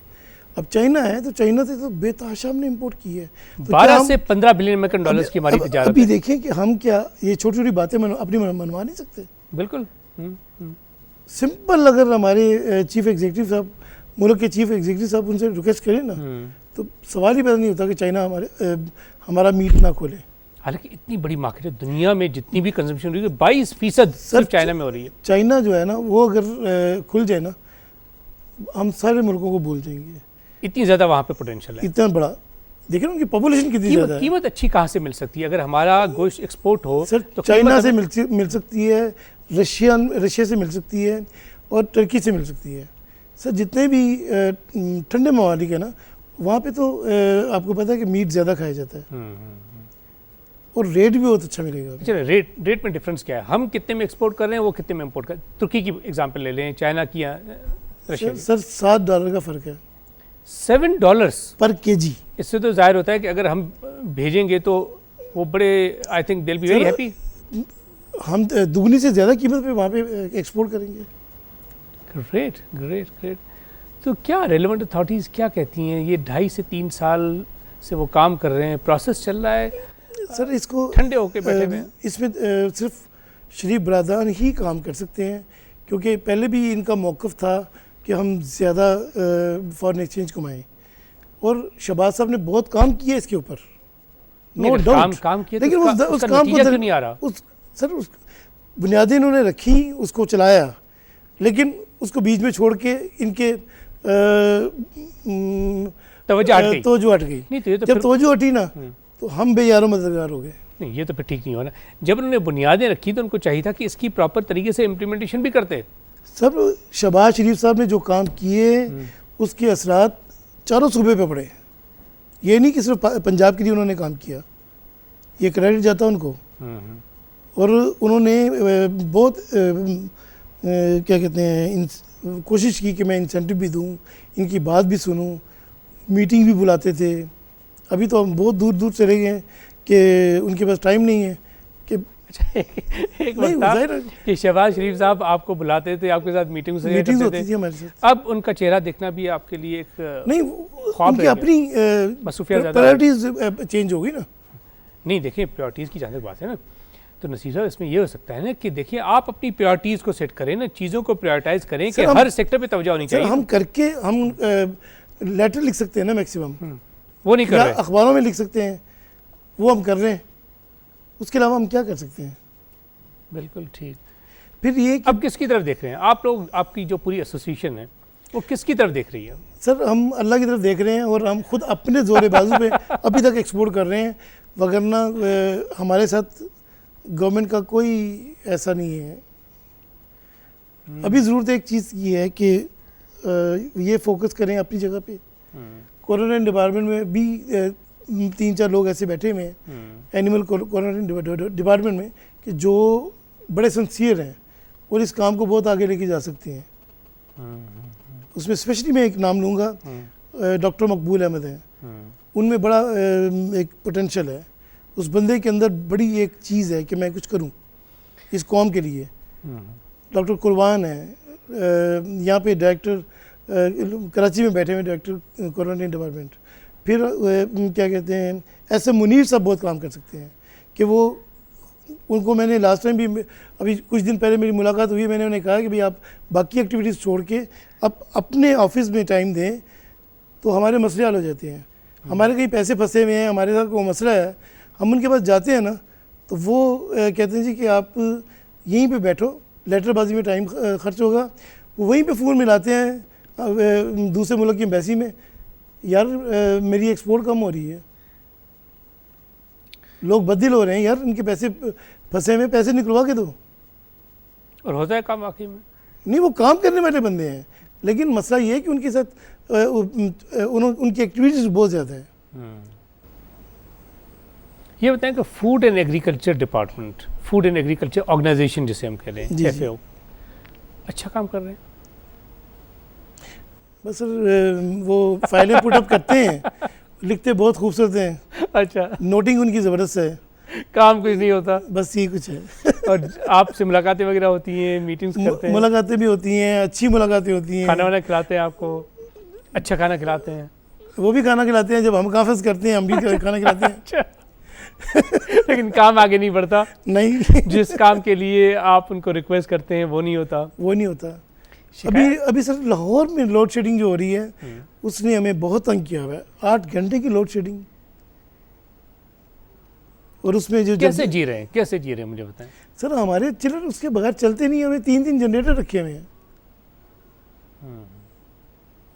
अब चाइना है तो चाइना से तो बेतहाशा हमने इंपोर्ट की है, तो 12 से 15 बिलियन अमेरिकन डॉलर्स की हमारी तिजारत। अभी देखें कि हम क्या ये छोटी छोटी बातें अपनी मनवा नहीं सकते? बिल्कुल सिंपल, अगर हमारे चीफ एग्जीक्यूटिव साहब, मुल्क के चीफ एग्जीक्यूटिव साहब उनसे रिक्वेस्ट करें ना, तो सवाल ही पैदा नहीं होता कि चाइना हमारा मीट ना खोले। हालांकि इतनी बड़ी मार्केट है, दुनिया में जितनी भी कंजम्पशन हो रही है 22% सिर्फ चाइना में हो रही है। चाइना जो है ना, वो अगर खुल जाए ना हम सारे मुल्कों को भूल जाएंगे। इतनी ज़्यादा वहाँ पे पोटेंशियल है। इतना बड़ा देखिए ना उनकी पॉपुलेशन कितनी ज़्यादा है। कीमत अच्छी कहाँ से मिल सकती है? अगर हमारा गोश्त एक्सपोर्ट हो सर तो चाइना से मिल सकती है, रशिया से मिल सकती है और टर्की से मिल सकती है। सर जितने भी ठंडे ममालिक है ना, वहाँ पे तो आपको पता है कि मीट ज़्यादा खाया जाता है और रेट भी बहुत अच्छा मिलेगा। चलिए रेट में डिफरेंस क्या है? हम कितने में एक्सपोर्ट कर रहे हैं, वो कितने में इंपोर्ट कर रहे हैं? तुर्की की एग्जांपल ले लें, चाइना की या रशिया की। सर $7 का फ़र्क है $7 पर केजी। इससे तो जाहिर होता है कि अगर हम भेजेंगे तो वो बड़े I think they will be very happy. हम दुगनी से ज़्यादा कीमत पे वहाँ पे एक्सपोर्ट करेंगे। Great great great. तो क्या रेलेवेंट अथॉरिटीज़ क्या कहती हैं? ये 2.5 से 3 साल से वो काम कर रहे हैं, प्रोसेस चल रहा है, सर इसको ठंडे होके बैठे हुए हैं। इसमें सिर्फ शरीफ बरादरान ही काम कर सकते हैं, क्योंकि पहले भी इनका मौक़िफ़ था कि हम ज़्यादा फॉरेन एक्सचेंज कमाएं, और शहबाज साहब ने बहुत काम किया इसके ऊपर, नो डाउट काम किया, लेकिन उस काम को नहीं आ रहा। उस बुनियादें इन्होंने रखी, उसको चलाया, लेकिन उसको बीच में छोड़ के इनके तवज्जो हट गई। नहीं तो ये तो जब तवज्जो हटी ना तो हम बेयारो मददगार हो गए। नहीं, ये तो फिर ठीक नहीं होना। जब उन्होंने बुनियादें रखी तो उनको चाहिए था कि इसकी प्रॉपर तरीके से इम्प्लीमेंटेशन भी करते। सब शहबाज शरीफ साहब ने जो काम किए उसके असरात चारों सूबे पे पड़े। ये नहीं कि सिर्फ पंजाब के लिए उन्होंने काम किया, ये क्रेडिट जाता उनको। और उन्होंने बहुत क्या कहते हैं कोशिश की कि मैं इंसेंटिव भी दूं, इनकी बात भी सुनूं, मीटिंग भी बुलाते थे। अभी तो हम बहुत दूर दूर चले गए कि उनके पास टाइम नहीं है कि एक वक्त कि शहबाज शरीफ साहब आपको बुलाते थे, आपके साथ मीटिंग्स होती थी हमारे साथ। अब उनका चेहरा देखना भी आपके लिए एक नहीं, उनकी अपनी प्रायोरिटीज चेंज हो गई ना। नहीं देखिए, प्रायोरिटीज़ की जहाँ तक बात है ना, तो नसीर साहब इसमें ये हो सकता है ना कि देखिए आप अपनी प्रायोरिटीज़ को सेट करें ना, चीज़ों को प्रायोरिटाइज करें कि हर सेक्टर पे तवज्जो होनी चाहिए। हम करके हम लेटर लिख सकते हैं ना मैक्सिमम, वो नहीं कर रहे। अखबारों में लिख सकते हैं, वो हम कर रहे हैं। उसके अलावा हम क्या कर सकते हैं? बिल्कुल ठीक। फिर ये अब किसकी तरफ देख रहे हैं आप लोग? आपकी जो पूरी एसोसिएशन है वो किसकी तरफ देख रही है? सर हम अल्लाह की तरफ देख रहे हैं, और हम खुद अपने जोरे बाजू पे अभी तक एक्सपोर्ट कर रहे हैं, वगरना हमारे साथ गवर्नमेंट का कोई ऐसा नहीं है। अभी ज़रूरत एक चीज़ की है कि ये फोकस करें अपनी जगह पे। क्वारंटाइन डिपार्टमेंट में भी 3-4 लोग ऐसे बैठे हुए हैं एनिमल क्वारंटाइन डिपार्टमेंट में कि जो बड़े सिंसियर हैं और इस काम को बहुत आगे लेके जा सकते हैं। उसमें स्पेशली मैं एक नाम लूँगा, डॉक्टर मकबूल अहमद हैं। उनमें बड़ा एक पोटेंशियल है, उस बंदे के अंदर बड़ी एक चीज़ है कि मैं कुछ करूं इस कौम के लिए। डॉक्टर कुर्बान है, यहाँ पे डायरेक्टर कराची में बैठे हुए डायरेक्टर क्वारंटाइन डिपार्टमेंट। फिर क्या कहते हैं, ऐसे मुनीर साहब बहुत काम कर सकते हैं कि वो, उनको मैंने लास्ट टाइम भी, अभी कुछ दिन पहले मेरी मुलाकात हुई, मैंने उन्हें कहा कि भाई आप बाकी एक्टिविटीज़ छोड़ के अब अपने ऑफिस में टाइम दें तो हमारे मसले हल हो जाते हैं। हमारे कहीं पैसे फंसे हुए हैं, हमारे साथ कोई मसला है, हम उनके पास जाते हैं ना तो वो कहते हैं जी कि आप यहीं पे बैठो, लेटरबाजी में टाइम खर्च होगा। वो वहीं पे फ़ोन मिलाते हैं दूसरे मुल्क की एम्बेसी में, यार मेरी एक्सपोर्ट कम हो रही है, लोग बददिल हो रहे हैं, यार इनके पैसे फंसे हुए, पैसे निकलवा के दो। और होता है काम वाकई में? नहीं, वो काम करने वाले बंदे हैं, लेकिन मसला ये है कि उनके साथ उनकी एक्टिविटीज़ बहुत ज़्यादा है। ये बताएं कि food and agriculture department, food and agriculture organisation जिसे हम कह रहे हैं, FAO, अच्छा काम कर रहे हैं? बस सर वो फाइलें पुटअप करते हैं, लिखते बहुत खूबसूरत हैं। अच्छा, नोटिंग उनकी ज़बरदस्त है, काम कुछ नहीं होता, बस ये कुछ है। और आपसे मुलाकातें वगैरह होती हैं, मीटिंग्स करते हैं? मुलाकातें भी होती हैं, अच्छी मुलाकातें होती हैं। खाना वाना खिलाते हैं आपको? अच्छा खाना खिलाते हैं? वो भी खाना खिलाते हैं, जब हम काफ़िज़ करते हैं हम भी खाना खिलाते हैं। अच्छा लेकिन काम आगे नहीं बढ़ता? नहीं, जिस काम के लिए आप उनको रिक्वेस्ट करते हैं वो नहीं होता? वो नहीं होता। अभी सर लाहौर में लोड शेडिंग जो हो रही है उसने हमें बहुत तंग किया हुआ है। 8 घंटे की लोड शेडिंग, और उसमें जो कैसे जी रहे हैं, कैसे जी रहे हैं मुझे बताएं। सर हमारे चिल्लर उसके बगैर चलते नहीं, हमें 3 जनरेटर रखे हुए हैं।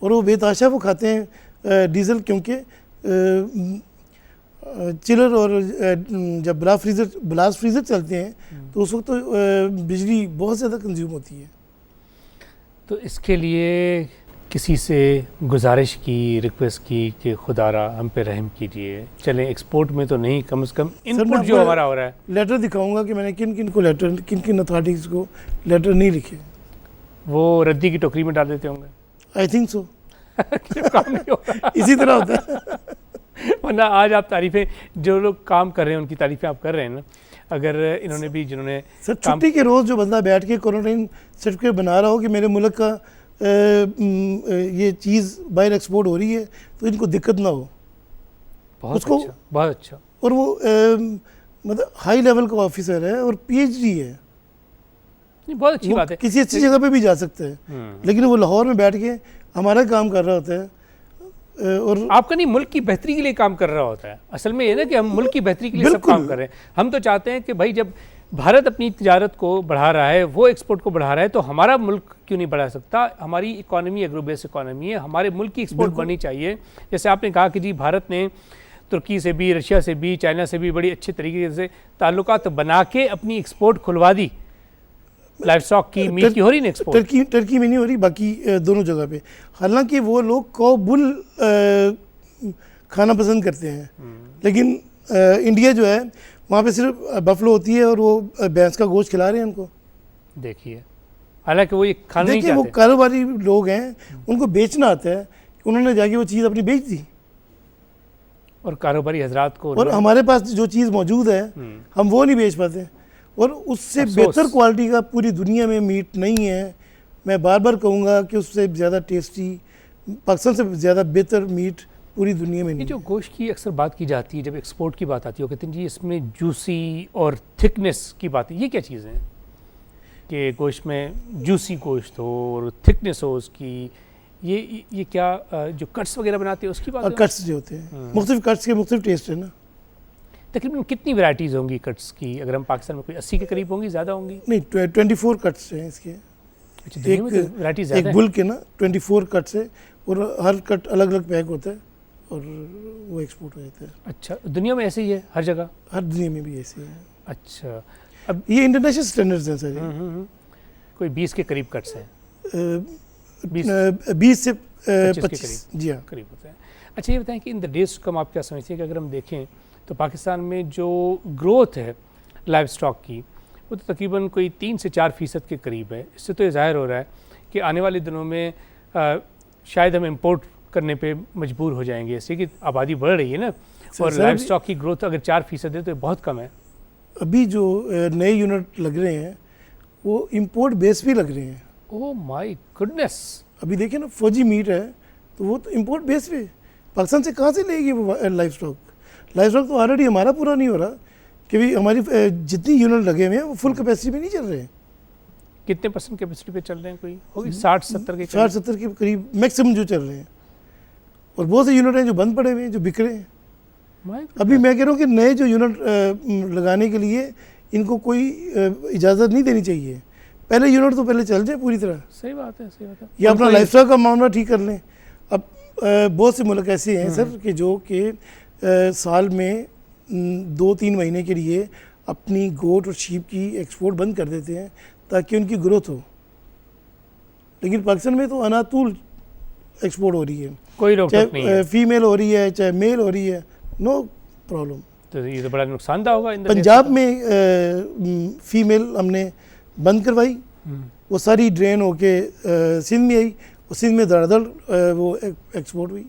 और वो बेताशा वो खाते हैं डीजल, क्योंकि चिलर और जब ब्लास्ट फ्रीज़र चलते हैं तो उस वक्त तो बिजली बहुत ज़्यादा कंज्यूम होती है। तो इसके लिए किसी से गुजारिश की, रिक्वेस्ट की कि खुदारा हम पे रहम कीजिए, चलें एक्सपोर्ट में तो नहीं, कम से कम इनपुट जो हमारा हो रहा है। लेटर दिखाऊंगा कि मैंने किन किन को लेटर, किन किन अथॉरिटीज़ को लेटर नहीं लिखे। वो रद्दी की टोकरी में डाल देते होंगे। I think so. काम नहीं हो रहा। इसी तरह होता है। वरना आज आप तारीफ़ें, जो लोग काम कर रहे हैं उनकी तारीफ़ें आप कर रहे हैं ना, अगर इन्होंने भी, जिन्होंने सर छुट्टी के रोज़ जो बंदा बैठ के क्वारंटाइन सर्टिफिकेट बना रहा हो कि मेरे मुल्क का ये चीज़ बाहर एक्सपोर्ट हो रही है तो इनको दिक्कत ना हो, बहुत उसको अच्छा, बहुत अच्छा। और वो मतलब हाई लेवल का ऑफिसर है और पीएचडी है, नहीं, बहुत अच्छी वो बात है। किसी अच्छी जगह पे भी जा सकते हैं, लेकिन वो लाहौर में बैठ के हमारा काम कर रहा होता है। और आपका नहीं, मुल्क की बेहतरी के लिए काम कर रहा होता है। असल में ये ना कि हम मुल्क की बेहतरी के लिए सब बिल्कुल। काम कर रहे हैं। हम तो चाहते हैं कि भाई जब भारत अपनी तिजारत को बढ़ा रहा है, वो एक्सपोर्ट को बढ़ा रहा है, तो हमारा मुल्क क्यों नहीं बढ़ा सकता। हमारी इकोनॉमी एग्रो बेस इकोनॉमी है, हमारे मुल्क की एक्सपोर्ट बढ़नी चाहिए। जैसे आपने कहा कि जी भारत ने तुर्की से भी, रशिया से भी, चाइना से भी बड़ी अच्छे तरीके से ताल्लुकात बना के अपनी एक्सपोर्ट खुलवा दी। लाइफ स्टॉक की, मीट की हो रही ना एक्सपोर्ट। टर्की में नहीं हो रही, बाकी दोनों जगह पे। हालांकि वो लोग कौ बुल खाना पसंद करते हैं, लेकिन इंडिया जो है वहाँ पे सिर्फ बफलो होती है और वो भैंस का गोश्त खिला रहे हैं उनको। देखिए, हालांकि वो ये खाना नहीं देखिए वो चाहते। कारोबारी लोग हैं, उनको बेचना आता है, उन्होंने जाके वो चीज़ अपनी बेच दी। और कारोबारी हजरात को, और हमारे पास जो चीज़ मौजूद है हम वो नहीं बेच पाते, और उससे अफसोस। बेहतर क्वालिटी का पूरी दुनिया में मीट नहीं है। मैं बार बार कहूँगा कि उससे ज़्यादा टेस्टी, पाकिस्तान से ज़्यादा बेहतर मीट पूरी दुनिया में ये नहीं जो है। गोश्त की अक्सर बात की जाती है, जब एक्सपोर्ट की बात आती है, वो कहते हैं जी इसमें जूसी और थिकनेस की बात है। ये क्या चीज़ है कि गोश्त में जूसी गोश्त हो और थिकनेस हो उसकी? ये क्या जो कट्स वगैरह बनाते हैं उसकी बात और है? कट्स जो होते हैं, मुख्तलिफ कट्स के मुख्तलिफ टेस्ट है ना। तकरीबन कितनी वैराइटीज़ होंगी कट्स की? अगर हम पाकिस्तान में कोई 80 के करीब होंगी, ज़्यादा होंगी? नहीं, 24 कट्स हैं इसके। अच्छा, दुनिया में तो वैराइटी एक ज़्यादा है। बुल के ना 24 कट्स है, और हर कट अलग अलग पैक होता है और वो एक्सपोर्ट हो जाता है। अच्छा, दुनिया में ऐसे ही है हर जगह? हर दुनिया में भी ऐसे है। अच्छा, अब ये इंटरनेशनल स्टैंडर्ड्स हैं सर। कोई 20 के करीब कट्स हैं? 20 से 25 के 25 जी हाँ। करीब होते हैं। अच्छा, ये बताएं कि in the days to come आप क्या समझते हैं कि अगर हम देखें तो पाकिस्तान में जो ग्रोथ है लाइव स्टॉक की, वो तो तकरीबन कोई 3 से 4% के करीब है। इससे तो ये ज़ाहिर हो रहा है कि आने वाले दिनों में शायद हम इंपोर्ट करने पे मजबूर हो जाएंगे, इससे कि आबादी बढ़ रही है ना, और लाइव स्टॉक की ग्रोथ अगर 4% है तो ये बहुत कम है। अभी जो नए यूनिट लग रहे हैं वो इंपोर्ट बेस भी लग रहे हैं। Oh my goodness! अभी देखिए ना, फौजी मीट है तो वो तो इंपोर्ट बेस पे, पाकिस्तान से कहाँ से लेगी वो लाइव स्टॉक? लाइव स्टॉक तो ऑलरेडी हमारा पूरा नहीं हो रहा, क्योंकि हमारी जितनी यूनिट लगे हुए हैं वो फुल कैपेसिटी में नहीं चल रहे हैं। कितने % कैपेसिटी पे चल रहे हैं? कोई होगी 60-70 के करीब? 60-70 के करीब मैक्सिमम जो चल रहे हैं, और बहुत से यूनिट हैं जो बंद पड़े हुए हैं, जो बिक रहे हैं। My अभी मैं कह रहा हूँ कि नए जो यूनिट लगाने के लिए इनको कोई इजाज़त नहीं देनी चाहिए, पहले यूनिट तो पहले चल जाए पूरी तरह, सही बात है, सही बात है। या अपना उनको लाइफ स्टाइल का मामला ठीक कर लें। अब बहुत से मुल्क ऐसे हैं सर कि जो कि साल में 2-3 महीने के लिए अपनी गोट और शीप की एक्सपोर्ट बंद कर देते हैं ताकि उनकी ग्रोथ हो, लेकिन पाकिस्तान में तो अनातूल एक्सपोर्ट हो रही है, कोई रोक टोक नहीं चाहे है। फीमेल हो रही है चाहे मेल हो रही है, नो प्रॉब्लम। तो ये तो बड़ा नुकसानदा होगा इन पंजाब में फीमेल हमने बंद करवाई, वो सारी ड्रेन होके सिंध में आई, और सिंध में धड़ाधड़ वो एक्सपोर्ट हुई।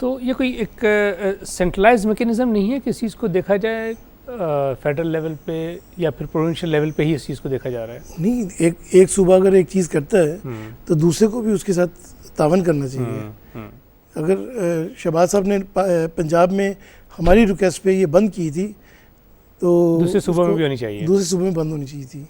तो ये कोई एक सेंट्रलाइज मैकेनिज्म नहीं है कि इस चीज़ को देखा जाए फेडरल लेवल पे या फिर प्रोविंशियल लेवल पे ही इस चीज़ को देखा जा रहा है? नहीं, एक सूबा अगर एक चीज़ करता है तो दूसरे को भी उसके साथ तावन करना चाहिए। अगर शहबाज साहब ने पंजाब में हमारी रिक्वेस्ट पे ये बंद की थी तो दूसरे सूबों में भी होनी चाहिए। दूसरे सूबे में बंद होनी चाहिए थी।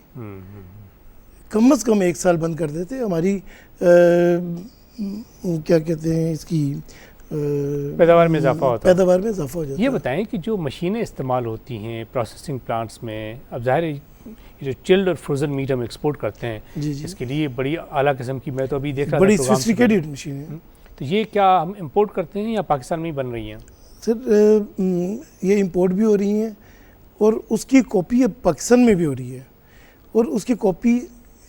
कम से कम 1 साल बंद कर देते, हमारी क्या कहते हैं इसकी पैदावार में इजाफा होता है। पैदावार में इजाफा हो जाता ये है। बताएं कि जो मशीनें इस्तेमाल होती हैं प्रोसेसिंग प्लांट्स में, अब ज़ाहिर है ये जो चिल्ड और फ्रोजन मीट हम एक्सपोर्ट करते हैं, जी जी, इसके लिए बड़ी आला किस्म की, मैं तो अभी देख रहा था बड़ी प्रोग्राम से पहले। सोफिस्टिकेटेड मशीन है। तो ये क्या हम इंपोर्ट करते हैं या पाकिस्तान में ही बन रही हैं? सर ये इंपोर्ट भी हो रही हैं और उसकी कॉपी अब पाकिस्तान में भी हो रही है, और उसकी कॉपी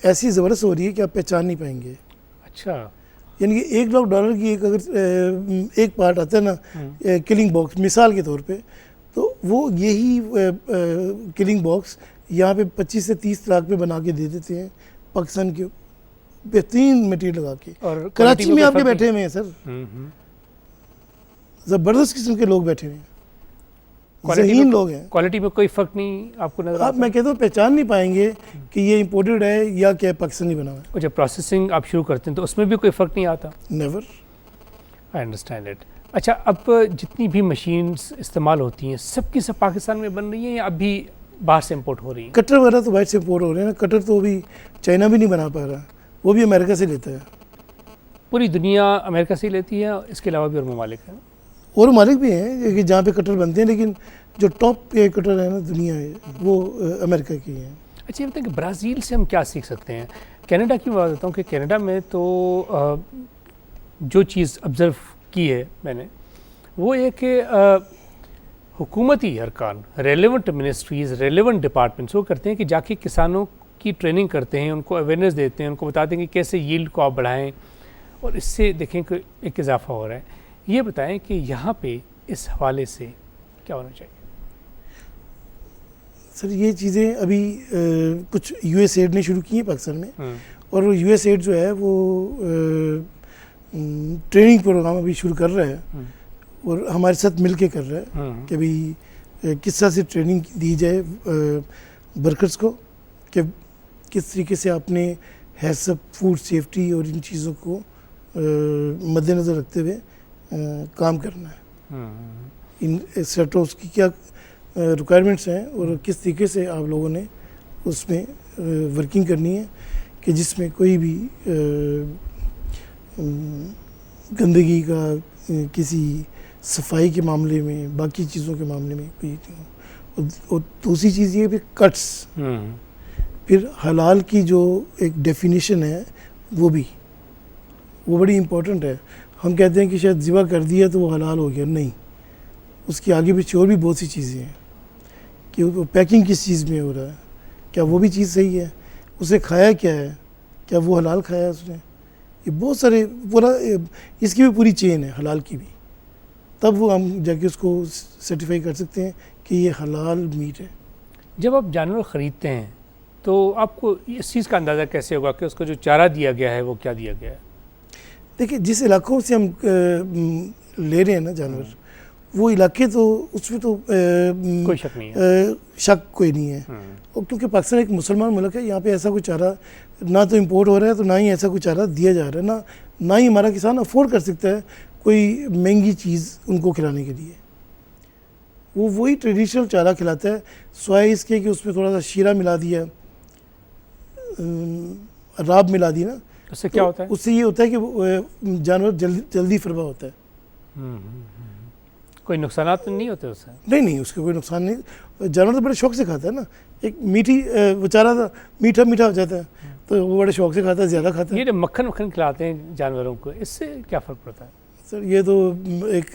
ऐसी ज़बरदस्त हो रही है कि आप पहचान नहीं पाएंगे। अच्छा। यानी कि $1 लाख की एक अगर एक पार्ट आता है ना, किलिंग बॉक्स मिसाल के तौर पे, तो वो यही किलिंग बॉक्स यहाँ पे 25 से 30 लाख पे बना के दे देते हैं पाकिस्तान के बेहतरीन मटेरियल लगा के। और कराची में कोई आपके फर्क बैठे हुए हैं सर, नहीं? ज़बरदस्त किस्म के लोग बैठे हुए हैं, क्वालिटी ज़हीन में- लोग हैं। क्वालिटी में कोई फ़र्क नहीं आपको नजर आप आता? मैं कहता हूँ पहचान नहीं पाएंगे कि ये इंपोर्टेड है या क्या पाकिस्तानी बना हुआ है। और जब प्रोसेसिंग आप शुरू करते हैं तो उसमें भी कोई फ़र्क नहीं आता? नेवर। I understand it. अच्छा, अब जितनी भी मशीन्स इस्तेमाल होती हैं सब की सब पाकिस्तान में बन रही हैं या अभी बाहर से इंपोर्ट हो रही हैं? कटर वगैरह तो बाहर से इंपोर्ट हो रहे हैं ना। कटर तो अभी चाइना भी नहीं बना पा रहा, वो भी अमेरिका से लेता है। पूरी दुनिया अमेरिका से ही लेती है, इसके अलावा भी और ममालिक हैं? और ममालिक भी हैं कि जहाँ पे कटर बनते हैं, लेकिन जो टॉप कटर है ना दुनिया में, वो अमेरिका की हैं। अच्छा, ये बताएं कि ब्राज़ील से हम क्या सीख सकते हैं? कनाडा की बात बताता हूँ कि कनाडा में तो जो चीज़ ऑब्ज़र्व की है मैंने, वो ये कि हुकूमती अरकान, रेलेवेंट मिनिस्ट्रीज़, रेलेवेंट डिपार्टमेंट्स वो करते हैं कि जाके किसानों की ट्रेनिंग करते हैं, उनको अवेयरनेस देते हैं, उनको बताते हैं कि कैसे यील्ड को आप बढ़ाएं, और इससे देखें कि एक इजाफा हो रहा है। ये बताएं कि यहाँ पे इस हवाले से क्या होना चाहिए? सर ये चीज़ें अभी कुछ यूएसएड ने शुरू की हैं पाकिस्तान में, और यूएसएड जो है वो ट्रेनिंग प्रोग्राम अभी शुरू कर रहा है और हमारे साथ मिल के कर रहा है कि अभी किस तरह से ट्रेनिंग दी जाए वर्कर्स को, कि किस तरीके से आपने हेल्थ, फूड सेफ्टी और इन चीज़ों को मद्देनज़र रखते हुए काम करना है। इन सेक्टर्स की क्या रिक्वायरमेंट्स हैं और किस तरीके से आप लोगों ने उसमें वर्किंग करनी है कि जिसमें कोई भी गंदगी का, किसी सफाई के मामले में, बाकी चीज़ों के मामले में कोई नहीं हो। और दूसरी चीज़ ये भी कट्स, फिर हलाल की जो एक डेफिनेशन है वो बड़ी इम्पोर्टेंट है। हम कहते हैं कि शायद ज़िबा कर दिया तो वो हलाल हो गया, नहीं, उसके आगे पीछे और भी बहुत सी चीज़ें हैं कि वो पैकिंग किस चीज़ में हो रहा है, क्या वो भी चीज़ सही है, उसे खाया क्या है, क्या वो हलाल खाया है उसने, ये बहुत सारे पूरा इसकी भी पूरी चेन है हलाल की भी, तब वो हम जाके उसको सर्टिफाई कर सकते हैं कि ये हलाल मीट है। जब आप जानवर ख़रीदते हैं तो आपको इस चीज़ का अंदाज़ा कैसे होगा कि उसको जो चारा दिया गया है वो क्या दिया गया है? देखिए, जिस इलाकों से हम ले रहे हैं ना जानवर, वो इलाके तो उसमें तो कोई शक नहीं है, शक कोई नहीं है। और क्योंकि पाकिस्तान एक मुसलमान मुल्क है, यहाँ पे ऐसा कोई चारा ना तो इंपोर्ट हो रहा है, तो ना ही ऐसा कोई चारा दिया जा रहा है, ना ही हमारा किसान अफोर्ड कर सकता है कोई महंगी चीज़ उनको खिलाने के लिए। वो वही ट्रेडिशनल चारा खिलाता है, स्वाय इसके कि उसमें थोड़ा सा शीरा मिला दिया, राब मिला दी ना, उससे क्या होता है? उससे ये होता है कि जानवर जल्दी फरवा होता है। कोई नुकसान तो नहीं होते उससे? नहीं, उसके कोई नुकसान नहीं। जानवर तो बड़े शौक से खाता है ना, एक मीठी बेचारा था, मीठा मीठा हो जाता है तो वो बड़े शौक से खाता है, ज़्यादा खाता है। ये जो मक्खन खिलाते हैं जानवरों को, इससे क्या फ़र्क पड़ता है? सर ये तो एक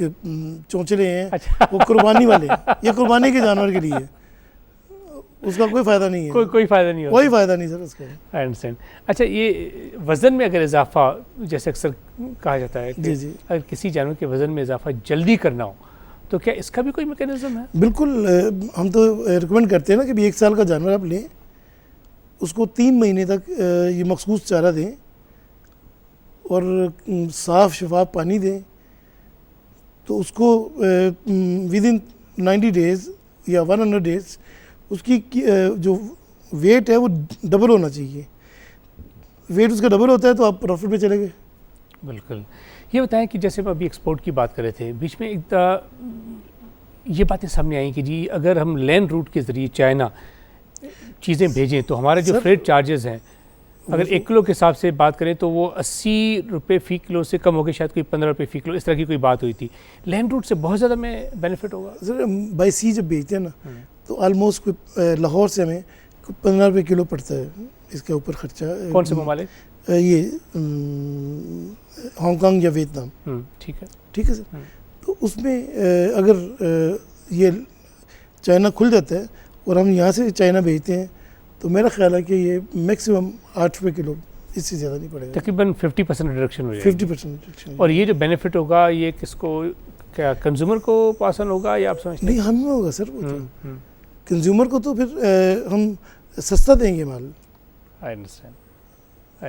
चौंचले हैं। अच्छा। वो कुर्बानी वाले, ये कुर्बानी के जानवर के लिए, उसका कोई फ़ायदा नहीं है। कोई फ़ायदा नहीं होता? कोई फ़ायदा नहीं सर उसका। I understand. अच्छा, ये वज़न में अगर इजाफा, जैसे अक्सर कहा जाता है कि जी। अगर किसी जानवर के वज़न में इजाफा जल्दी करना हो तो क्या इसका भी कोई मैकेनिज्म है? बिल्कुल, हम तो रिकमेंड करते हैं ना कि 1 साल का जानवर आप लें, उसको 3 महीने तक ये मखसूस चारा दें और साफ़ शफाफ पानी दें, तो उसको विद इन 90 डेज़ या 100 डेज़ उसकी जो वेट है वो डबल होना चाहिए। वेट उसका डबल होता है तो आप प्रॉफिट में चले गए। बिल्कुल। ये बताएं कि जैसे हम अभी एक्सपोर्ट की बात कर रहे थे, बीच में ये बातें सामने आई कि जी अगर हम लैंड रूट के ज़रिए चाइना चीज़ें भेजें तो हमारे जो फ्रेट चार्जेस हैं, अगर 1 किलो के हिसाब से बात करें तो वो 80 रुपये फ़ी किलो से कम हो गए, शायद कोई 15 रुपये फ़ी किलो, इस तरह की कोई बात हुई थी। लैंड रूट से बहुत ज़्यादा में बेनिफिट होगा? सर बाई सी जब भेजते हैं ना तो ऑलमोस्ट लाहौर से हमें ₹15 किलो पड़ता है इसके ऊपर खर्चा। कौन से ममालिक? ये हांगकांग या वियतनाम। ठीक है। ठीक है सर। तो उसमें अगर ये चाइना खुल जाता है और हम यहाँ से चाइना भेजते हैं तो मेरा ख्याल है कि ये मैक्सिमम ₹8 किलो, इससे ज़्यादा नहीं पड़ेगा। तकरीबन 50% रिडक्शन हो जाएगी। 50% रिडक्शन। और ये जो बेनिफिट होगा ये किसको, क्या कंज्यूमर को पास ऑन होगा या आप समझते हैं? नहीं, हमें होगा सर। वो तो कंज्यूमर को तो फिर हम सस्ता देंगे माल। I understand.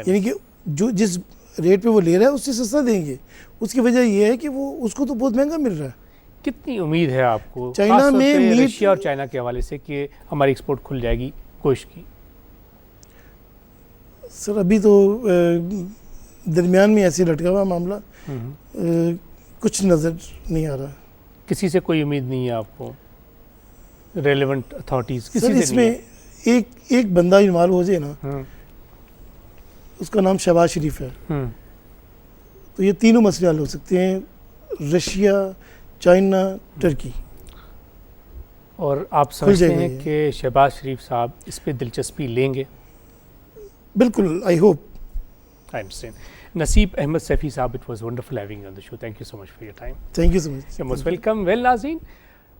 यानी कि जो जिस रेट पे वो ले रहा है उससे सस्ता देंगे। उसकी वजह ये है कि वो उसको तो बहुत महंगा मिल रहा है। कितनी उम्मीद है आपको चाइना खास तौर में पे मीट- रशिया और चाइना के हवाले से कि हमारी एक्सपोर्ट खुल जाएगी गोश्त की? सर अभी तो दरमियान में ऐसे लटका हुआ मामला, कुछ नज़र नहीं आ रहा। किसी से कोई उम्मीद नहीं है आपको? रेलेवेंट अथॉरिटीज़ किसी सर से इसमें नहीं एक बंदा इन्वॉल्व हो जाए ना, है? उसका नाम शहबाज शरीफ है, तो ये तीनों मसले हल हो सकते हैं, रशिया, चाइना, टर्की। और आप समझते जाएगा हैं ये। कि शहबाज शरीफ साहब इस पे दिलचस्पी लेंगे? बिल्कुल, आई होप। I understand. नसीब अहमद सैफी साहब, it was wonderful having on the show. Thank you so much for your time. Thank you so much. You most welcome. Well नाज़रीन,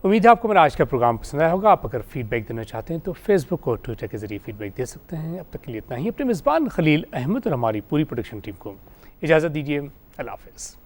उम्मीद है आपको मेरा आज का प्रोग्राम पसंद आया होगा। आप अगर फीडबैक देना चाहते हैं तो फेसबुक और ट्विटर के जरिए फीडबैक दे सकते हैं। अब तक के लिए इतना ही। अपने मेज़बान खलील अहमद और हमारी पूरी प्रोडक्शन टीम को इजाज़त दीजिए। अल्लाह हाफ़िज़।